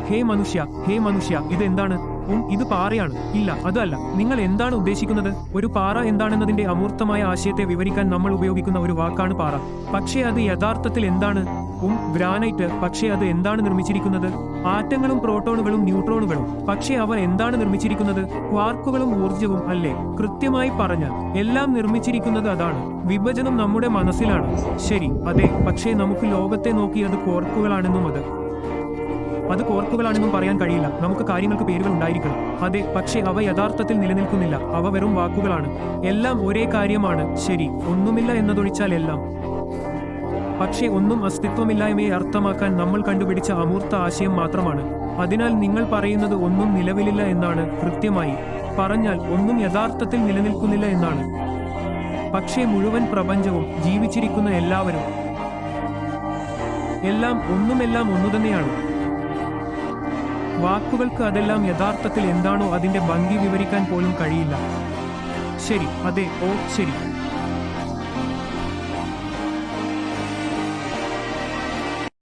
ഹേ മനുഷ്യ ഇതെന്താണ്? ഇത് പാറയാണ്. ഇല്ല, അതല്ല. നിങ്ങൾ എന്താണ് ഉദ്ദേശിക്കുന്നത്? ഒരു പാറ എന്താണെന്നതിന്റെ അമൂർത്തമായ ആശയത്തെ വിവരിക്കാൻ നമ്മൾ ഉപയോഗിക്കുന്ന ഒരു വാക്കാണ് പാറ. പക്ഷേ അത് യഥാർത്ഥത്തിൽ എന്താണ്? ഗ്രാനൈറ്റ്. പക്ഷേ അത് എന്താണ് നിർമ്മിച്ചിരിക്കുന്നത്? ആറ്റങ്ങളും പ്രോട്ടോണുകളും ന്യൂട്രോണുകളും. പക്ഷേ അവ എന്താണ് നിർമ്മിച്ചിരിക്കുന്നത്? ക്വാർക്കുകളും ഊർജവും, അല്ലേ? കൃത്യമായി പറഞ്ഞാൽ എല്ലാം നിർമ്മിച്ചിരിക്കുന്നത് അതാണ്. വിഭജനം നമ്മുടെ മനസ്സിലാണ്. ശരി, അതെ. പക്ഷേ നമുക്ക് ലോകത്തെ നോക്കി അത് കോർക്കുകളാണെന്നും പറയാൻ കഴിയില്ല. നമുക്ക് കാര്യങ്ങൾക്ക് പേരുകൾ ഉണ്ടായിരിക്കണം. അതെ, പക്ഷേ അവ യഥാർത്ഥത്തിൽ നിലനിൽക്കുന്നില്ല. അവ വെറും വാക്കുകളാണ്. എല്ലാം ഒരേ കാര്യമാണ്. ശരി, ഒന്നുമില്ല എന്നതൊഴിച്ചാൽ എല്ലാം. പക്ഷേ ഒന്നും അസ്തിത്വമില്ലായ്മയെ അർത്ഥമാക്കാൻ നമ്മൾ കണ്ടുപിടിച്ച അമൂർത്ത ആശയം മാത്രമാണ്. അതിനാൽ നിങ്ങൾ പറയുന്നത് ഒന്നും നിലവിലില്ല എന്നാണ്. കൃത്യമായി പറഞ്ഞാൽ ഒന്നും യഥാർത്ഥത്തിൽ നിലനിൽക്കുന്നില്ല എന്നാണ്. പക്ഷേ മുഴുവൻ പ്രപഞ്ചവും, ജീവിച്ചിരിക്കുന്ന എല്ലാവരും, എല്ലാം ഒന്നുതന്നെയാണ്. വാക്കുകൾക്ക് അതെല്ലാം യഥാർത്ഥത്തിൽ എന്താണോ അതിന്റെ ഭംഗി വിവരിക്കാൻ പോലും കഴിയില്ല. ശരി, അതെ. ശരി.